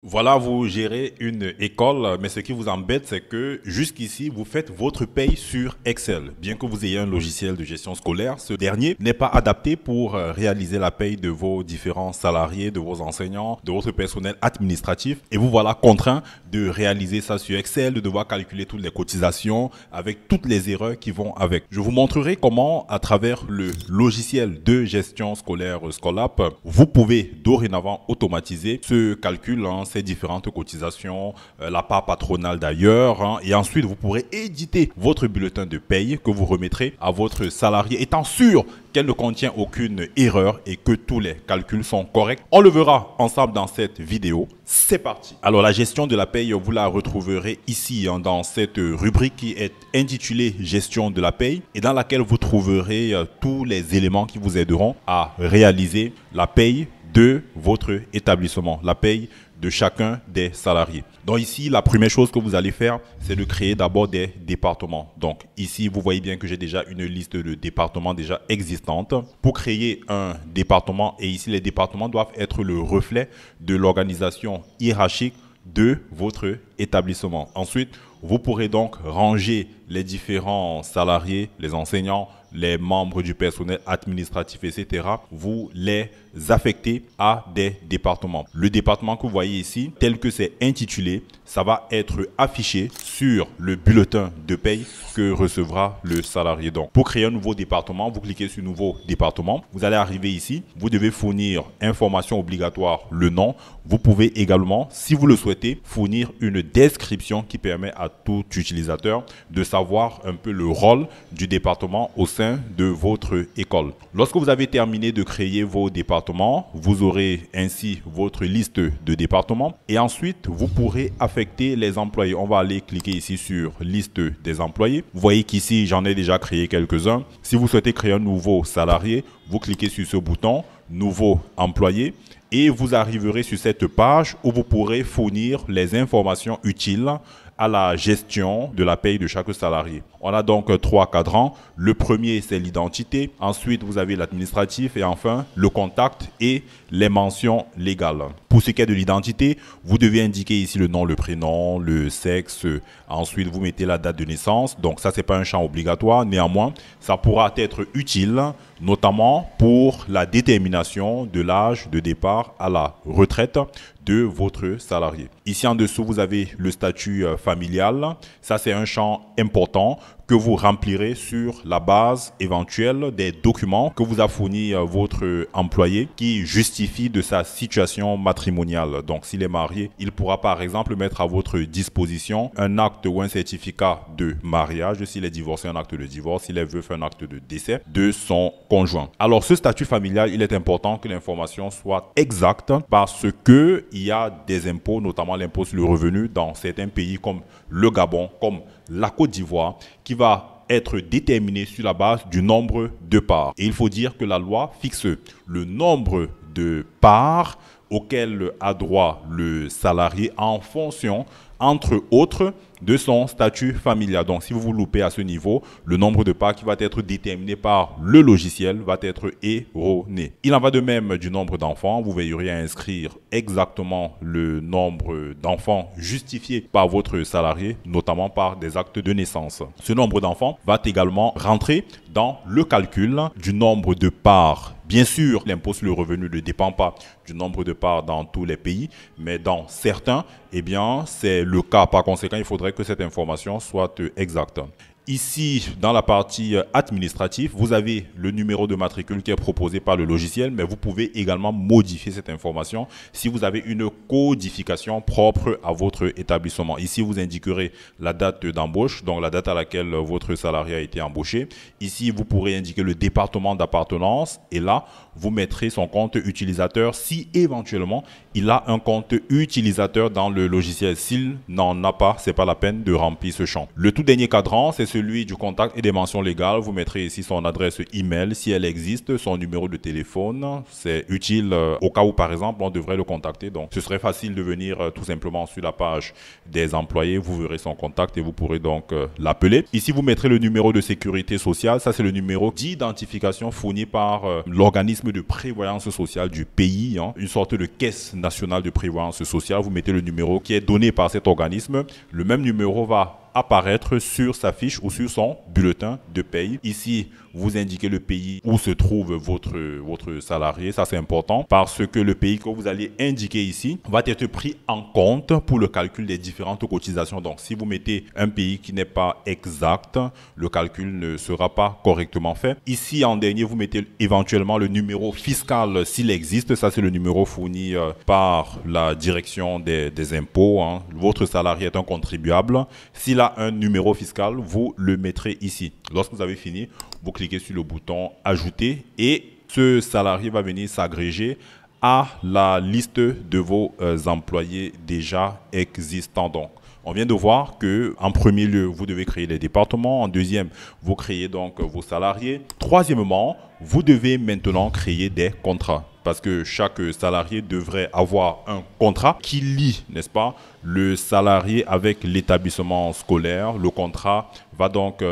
Voilà, vous gérez une école, mais ce qui vous embête, c'est que jusqu'ici, vous faites votre paye sur Excel. Bien que vous ayez un logiciel de gestion scolaire, ce dernier n'est pas adapté pour réaliser la paye de vos différents salariés, de vos enseignants, de votre personnel administratif. Et vous voilà contraint de réaliser ça sur Excel, de devoir calculer toutes les cotisations avec toutes les erreurs qui vont avec. Je vous montrerai comment, à travers le logiciel de gestion scolaire Scolapp, vous pouvez dorénavant automatiser ce calcul, ces différentes cotisations, la part patronale d'ailleurs, et ensuite vous pourrez éditer votre bulletin de paye que vous remettrez à votre salarié, étant sûr qu'elle ne contient aucune erreur et que tous les calculs sont corrects. On le verra ensemble dans cette vidéo. C'est parti. Alors la gestion de la paye, vous la retrouverez ici dans cette rubrique qui est intitulée gestion de la paye et dans laquelle vous trouverez tous les éléments qui vous aideront à réaliser la paye de votre établissement, la paye de chacun des salariés. Donc ici, la première chose que vous allez faire, c'est de créer d'abord des départements. Donc ici, vous voyez bien que j'ai déjà une liste de départements déjà existantes. Pour créer un département, et ici les départements doivent être le reflet de l'organisation hiérarchique de votre établissement. Ensuite, vous pourrez donc ranger les différents salariés, les enseignants, les membres du personnel administratif, etc. Vous les affectez à des départements. Le département que vous voyez ici, tel que c'est intitulé, ça va être affiché sur le bulletin de paye que recevra le salarié. Donc, pour créer un nouveau département, vous cliquez sur Nouveau département. Vous allez arriver ici. Vous devez fournir information obligatoire, le nom. Vous pouvez également, si vous le souhaitez, fournir une description qui permet à tout utilisateur de savoir un peu le rôle du département au sein de votre école. Lorsque vous avez terminé de créer vos départements, vous aurez ainsi votre liste de départements et ensuite vous pourrez affecter les employés. On va aller cliquer ici sur liste des employés. Vous voyez qu'ici j'en ai déjà créé quelques-uns. Si vous souhaitez créer un nouveau salarié, vous cliquez sur ce bouton nouveau employé et vous arriverez sur cette page où vous pourrez fournir les informations utiles à la gestion de la paye de chaque salarié. On a donc trois cadrans. Le premier, c'est l'identité. Ensuite, vous avez l'administratif et enfin, le contact et les mentions légales. Pour ce qui est de l'identité, vous devez indiquer ici le nom, le prénom, le sexe. Ensuite, vous mettez la date de naissance. Donc ça, c'est pas un champ obligatoire. Néanmoins, ça pourra être utile, notamment pour la détermination de l'âge de départ à la retraite de votre salarié. Ici en dessous, vous avez le statut familial. Ça, c'est un champ important que vous remplirez sur la base éventuelle des documents que vous a fournis votre employé qui justifient de sa situation matrimoniale. Donc, s'il est marié, il pourra par exemple mettre à votre disposition un acte ou un certificat de mariage. S'il est divorcé, un acte de divorce. S'il est veuf, un acte de décès de son conjoint. Alors, ce statut familial, il est important que l'information soit exacte parce que il y a des impôts, notamment l'impôt sur le revenu dans certains pays comme le Gabon, comme la Côte d'Ivoire, qui va être déterminé sur la base du nombre de parts. Et il faut dire que la loi fixe le nombre de parts auquel a droit le salarié en fonction, entre autres, de son statut familial. Donc, si vous vous loupez à ce niveau, le nombre de parts qui va être déterminé par le logiciel va être erroné. Il en va de même du nombre d'enfants. Vous veillerez à inscrire exactement le nombre d'enfants justifié par votre salarié, notamment par des actes de naissance. Ce nombre d'enfants va également rentrer dans le calcul du nombre de parts. Bien sûr, l'impôt sur le revenu ne dépend pas du nombre de parts dans tous les pays, mais dans certains, eh bien, c'est le cas. Par conséquent, il faudrait que cette information soit exacte. Ici, dans la partie administrative, vous avez le numéro de matricule qui est proposé par le logiciel, mais vous pouvez également modifier cette information si vous avez une codification propre à votre établissement. Ici, vous indiquerez la date d'embauche, donc la date à laquelle votre salarié a été embauché. Ici, vous pourrez indiquer le département d'appartenance et là, vous mettrez son compte utilisateur si éventuellement il a un compte utilisateur dans le logiciel. S'il n'en a pas, c'est pas la peine de remplir ce champ. Le tout dernier cadran, c'est celui du contact et des mentions légales, vous mettrez ici son adresse email si elle existe, son numéro de téléphone. C'est utile au cas où, par exemple, on devrait le contacter. Donc, ce serait facile de venir tout simplement sur la page des employés. Vous verrez son contact et vous pourrez donc l'appeler. Ici, vous mettrez le numéro de sécurité sociale. Ça, c'est le numéro d'identification fourni par l'organisme de prévoyance sociale du pays, une sorte de caisse nationale de prévoyance sociale. Vous mettez le numéro qui est donné par cet organisme. Le même numéro va apparaître sur sa fiche ou sur son bulletin de paye. Ici, vous indiquez le pays où se trouve votre salarié. Ça, c'est important parce que le pays que vous allez indiquer ici va être pris en compte pour le calcul des différentes cotisations. Donc, si vous mettez un pays qui n'est pas exact, le calcul ne sera pas correctement fait. Ici, en dernier, vous mettez éventuellement le numéro fiscal s'il existe. Ça, c'est le numéro fourni par la direction des impôts. Votre salarié est un contribuable. S'il a un numéro fiscal, vous le mettrez ici. Lorsque vous avez fini, vous cliquez sur le bouton ajouter et ce salarié va venir s'agréger à la liste de vos employés déjà existants. Donc, on vient de voir que en premier lieu, vous devez créer les départements. En deuxième, vous créez donc vos salariés. Troisièmement, vous devez maintenant créer des contrats. Parce que chaque salarié devrait avoir un contrat qui lie, n'est-ce pas, le salarié avec l'établissement scolaire. Le contrat va donc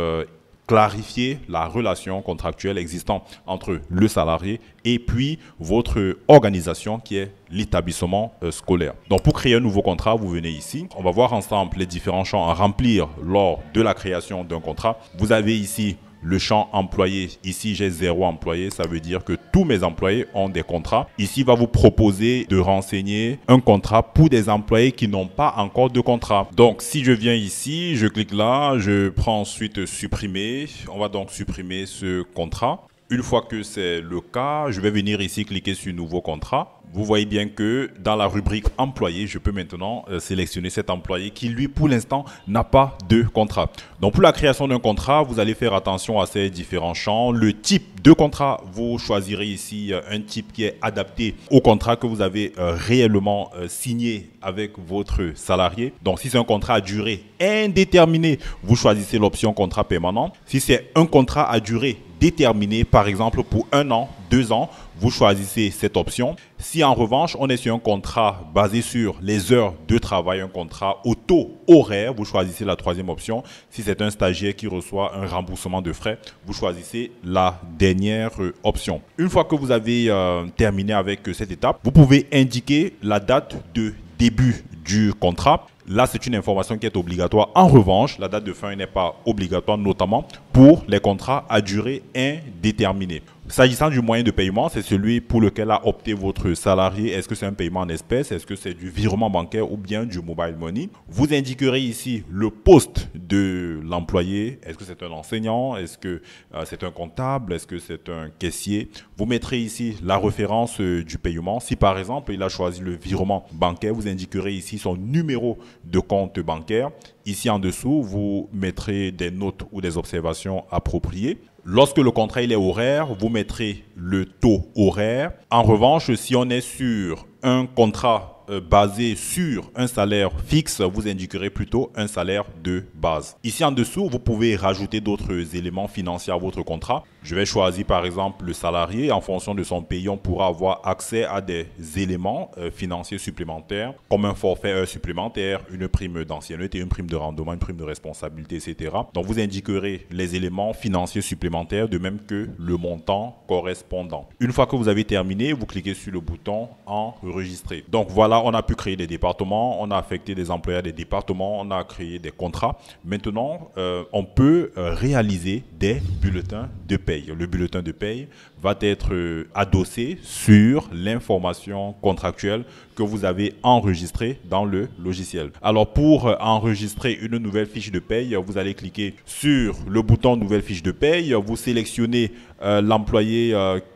clarifier la relation contractuelle existante entre le salarié et puis votre organisation qui est l'établissement scolaire. Donc pour créer un nouveau contrat, vous venez ici. On va voir ensemble les différents champs à remplir lors de la création d'un contrat. Vous avez ici le champ employé. Ici, j'ai 0 employé. Ça veut dire que tous mes employés ont des contrats. Ici, il va vous proposer de renseigner un contrat pour des employés qui n'ont pas encore de contrat. Donc, si je viens ici, je clique là, je prends ensuite supprimer. On va donc supprimer ce contrat. Une fois que c'est le cas, je vais venir ici cliquer sur nouveau contrat. Vous voyez bien que dans la rubrique employé, je peux maintenant sélectionner cet employé qui, lui, pour l'instant, n'a pas de contrat. Donc, pour la création d'un contrat, vous allez faire attention à ces différents champs. Le type de contrat, vous choisirez ici un type qui est adapté au contrat que vous avez réellement signé avec votre salarié. Donc, si c'est un contrat à durée indéterminée, vous choisissez l'option contrat permanent. Si c'est un contrat à durée déterminée, par exemple pour 1 an, 2 ans, vous choisissez cette option. Si en revanche, on est sur un contrat basé sur les heures de travail, un contrat au taux horaire, vous choisissez la 3e option. Si c'est un stagiaire qui reçoit un remboursement de frais, vous choisissez la dernière option. Une fois que vous avez terminé avec cette étape, vous pouvez indiquer la date de début du contrat. Là, c'est une information qui est obligatoire. En revanche, la date de fin n'est pas obligatoire, notamment pour les contrats à durée indéterminée. S'agissant du moyen de paiement, c'est celui pour lequel a opté votre salarié. Est-ce que c'est un paiement en espèces? Est-ce que c'est du virement bancaire ou bien du mobile money? Vous indiquerez ici le poste de l'employé. Est-ce que c'est un enseignant? Est-ce que c'est un comptable? Est-ce que c'est un caissier? Vous mettrez ici la référence du paiement. Si par exemple, il a choisi le virement bancaire, vous indiquerez ici son numéro de compte bancaire. Ici en dessous, vous mettrez des notes ou des observations appropriées. Lorsque le contrat il est horaire, vous mettrez le taux horaire. En revanche, si on est sur un contrat basé sur un salaire fixe, vous indiquerez plutôt un salaire de base. Ici en dessous, vous pouvez rajouter d'autres éléments financiers à votre contrat. Je vais choisir par exemple le salarié. En fonction de son pays, on pourra avoir accès à des éléments financiers supplémentaires comme un forfait heure supplémentaire, une prime d'ancienneté, une prime de rendement, une prime de responsabilité, etc. Donc vous indiquerez les éléments financiers supplémentaires de même que le montant correspondant. Une fois que vous avez terminé, vous cliquez sur le bouton enregistrer. Donc voilà, on a pu créer des départements, on a affecté des employés à des départements, on a créé des contrats. Maintenant, on peut réaliser des bulletins de paye. Le bulletin de paye va être adossé sur l'information contractuelle que vous avez enregistrée dans le logiciel. Alors pour enregistrer une nouvelle fiche de paye, vous allez cliquer sur le bouton nouvelle fiche de paye, vous sélectionnez l'employé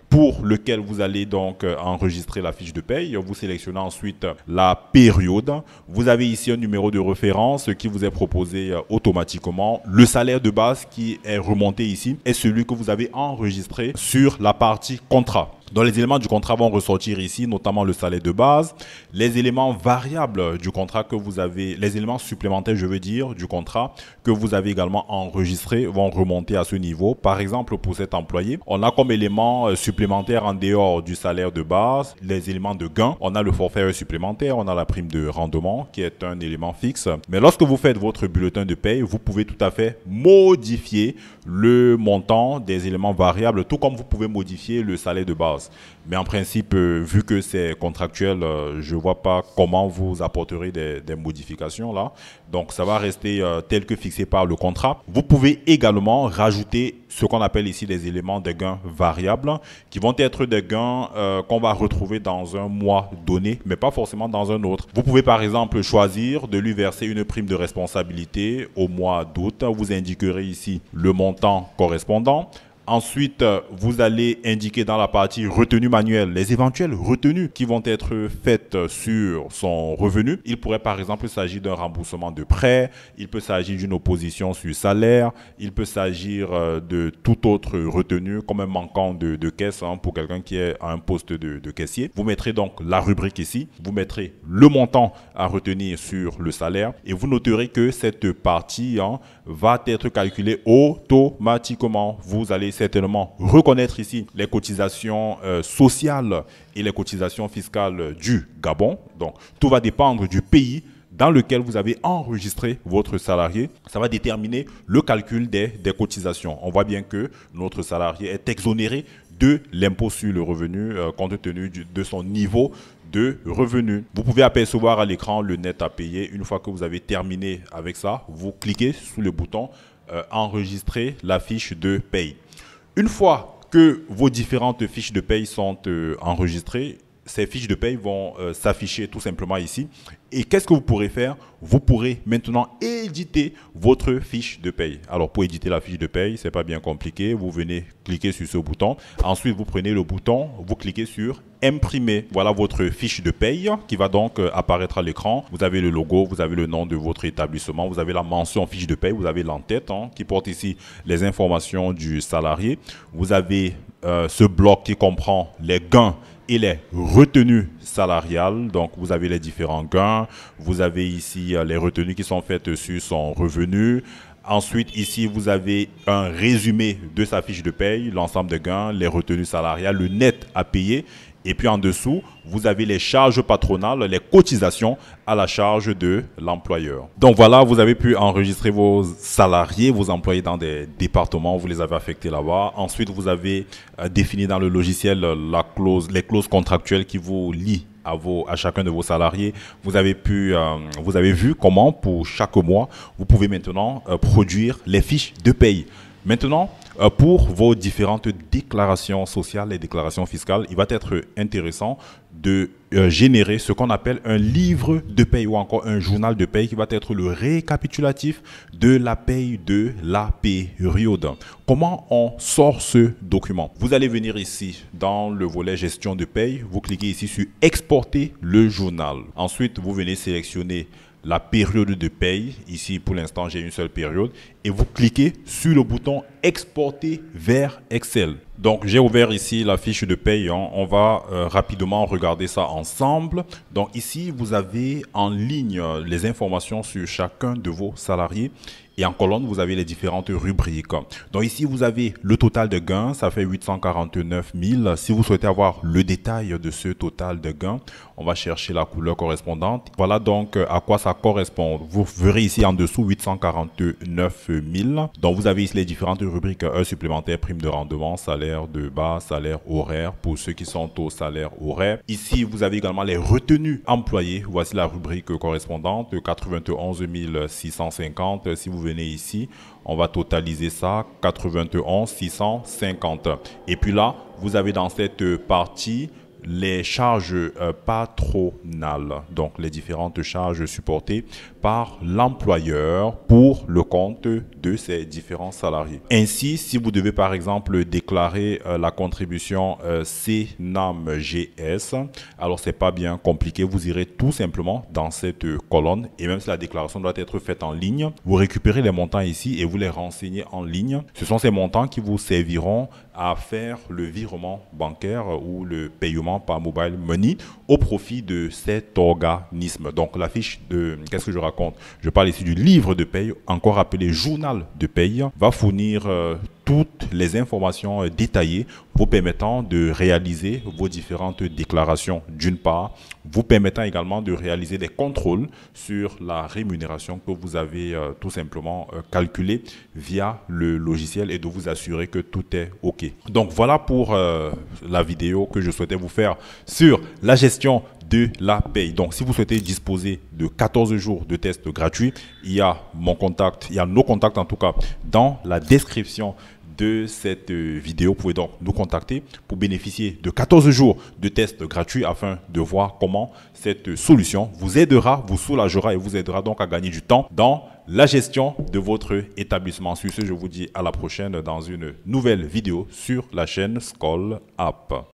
pour lequel vous allez donc enregistrer la fiche de paye. Vous sélectionnez ensuite la période. Vous avez ici un numéro de référence qui vous est proposé automatiquement. Le salaire de base qui est remonté ici est celui que vous avez enregistré sur la partie contrat. Donc les éléments du contrat vont ressortir ici, notamment le salaire de base, les éléments variables du contrat que vous avez, les éléments supplémentaires, je veux dire, du contrat que vous avez également enregistrés vont remonter à ce niveau. Par exemple, pour cet employé, on a comme élément supplémentaire en dehors du salaire de base, les éléments de gain. On a le forfait supplémentaire, on a la prime de rendement qui est un élément fixe. Mais lorsque vous faites votre bulletin de paye, vous pouvez tout à fait modifier le montant des éléments variables, tout comme vous pouvez modifier le salaire de base. Mais en principe, vu que c'est contractuel, je ne vois pas comment vous apporterez des modifications là. Donc, ça va rester tel que fixé par le contrat. Vous pouvez également rajouter ce qu'on appelle ici des éléments de gains variables, qui vont être des gains qu'on va retrouver dans un mois donné, mais pas forcément dans un autre. Vous pouvez par exemple choisir de lui verser une prime de responsabilité au mois d'août. Vous indiquerez ici le montant correspondant. Ensuite, vous allez indiquer dans la partie retenue manuelle les éventuelles retenues qui vont être faites sur son revenu. Il pourrait par exemple s'agir d'un remboursement de prêt, il peut s'agir d'une opposition sur salaire, il peut s'agir de toute autre retenue comme un manquant de caisse pour quelqu'un qui est à un poste de caissier. Vous mettrez donc la rubrique ici, vous mettrez le montant à retenir sur le salaire et vous noterez que cette partie va être calculée automatiquement. Vous allez certainement reconnaître ici les cotisations sociales et les cotisations fiscales du Gabon. Donc, tout va dépendre du pays dans lequel vous avez enregistré votre salarié. Ça va déterminer le calcul des cotisations. On voit bien que notre salarié est exonéré de l'impôt sur le revenu compte tenu de son niveau de revenu. Vous pouvez apercevoir à l'écran le net à payer. Une fois que vous avez terminé avec ça, vous cliquez sous le bouton enregistrer la fiche de paye. Une fois que vos différentes fiches de paye sont enregistrées, ces fiches de paye vont s'afficher tout simplement ici. Et qu'est-ce que vous pourrez faire? Vous pourrez maintenant éditer votre fiche de paye. Alors pour éditer la fiche de paye, c'est pas bien compliqué. Vous venez cliquer sur ce bouton. Ensuite, vous prenez le bouton, vous cliquez sur imprimer. Voilà votre fiche de paye qui va donc apparaître à l'écran. Vous avez le logo, vous avez le nom de votre établissement, vous avez la mention fiche de paye, vous avez l'entête qui porte ici les informations du salarié. Vous avez ce bloc qui comprend les gains et les retenues salariales. Donc, vous avez les différents gains. Vous avez ici les retenues qui sont faites sur son revenu. Ensuite, ici, vous avez un résumé de sa fiche de paye, l'ensemble des gains, les retenues salariales, le net à payer. Et puis en dessous, vous avez les charges patronales, les cotisations à la charge de l'employeur. Donc voilà, vous avez pu enregistrer vos salariés, vos employés dans des départements, vous les avez affectés là-bas. Ensuite, vous avez défini dans le logiciel les clauses contractuelles qui vous lient à chacun de vos salariés. Vous avez vu comment pour chaque mois, vous pouvez maintenant produire les fiches de paye. Maintenant, pour vos différentes déclarations sociales et déclarations fiscales, il va être intéressant de générer ce qu'on appelle un livre de paye ou encore un journal de paye qui va être le récapitulatif de la paye de la période. Comment on sort ce document? Vous allez venir ici dans le volet gestion de paye, vous cliquez ici sur exporter le journal. Ensuite, vous venez sélectionner la période de paye. Ici, pour l'instant, j'ai une seule période. Et vous cliquez sur le bouton exporter vers Excel. Donc, j'ai ouvert ici la fiche de paye. On va rapidement regarder ça ensemble. Donc, ici, vous avez en ligne les informations sur chacun de vos salariés. Et en colonne, vous avez les différentes rubriques. Donc ici, vous avez le total de gains, ça fait 849 000. Si vous souhaitez avoir le détail de ce total de gains, on va chercher la couleur correspondante. Voilà donc à quoi ça correspond. Vous verrez ici en dessous 849 000. Donc vous avez ici les différentes rubriques, heures supplémentaires, prime de rendement, salaire de base, salaire horaire pour ceux qui sont au salaire horaire. Ici, vous avez également les retenues employées. Voici la rubrique correspondante, 91 650. Si vous venez ici, on va totaliser ça, 91 650. Et puis là, vous avez dans cette partie les charges patronales, donc les différentes charges supportées par l'employeur pour le compte de ses différents salariés. Ainsi, si vous devez par exemple déclarer la contribution CNAM-GS, alors c'est pas bien compliqué, vous irez tout simplement dans cette colonne et même si la déclaration doit être faite en ligne, vous récupérez les montants ici et vous les renseignez en ligne. Ce sont ces montants qui vous serviront à faire le virement bancaire ou le paiement par mobile money au profit de cet organisme. Donc la fiche de, qu'est-ce que je raconte? Je parle ici du livre de paye, encore appelé journal de paye, va fournir toutes les informations détaillées vous permettant de réaliser vos différentes déclarations d'une part, vous permettant également de réaliser des contrôles sur la rémunération que vous avez tout simplement calculée via le logiciel et de vous assurer que tout est OK. Donc voilà pour la vidéo que je souhaitais vous faire sur la gestion de la paye. Donc si vous souhaitez disposer de 14 jours de test gratuit, il y a mon contact, il y a nos contacts en tout cas dans la description de cette vidéo. Vous pouvez donc nous contacter pour bénéficier de 14 jours de test gratuit afin de voir comment cette solution vous aidera, vous soulagera et vous aidera donc à gagner du temps dans la gestion de votre établissement. Sur ce, je vous dis à la prochaine dans une nouvelle vidéo sur la chaîne Skoll App.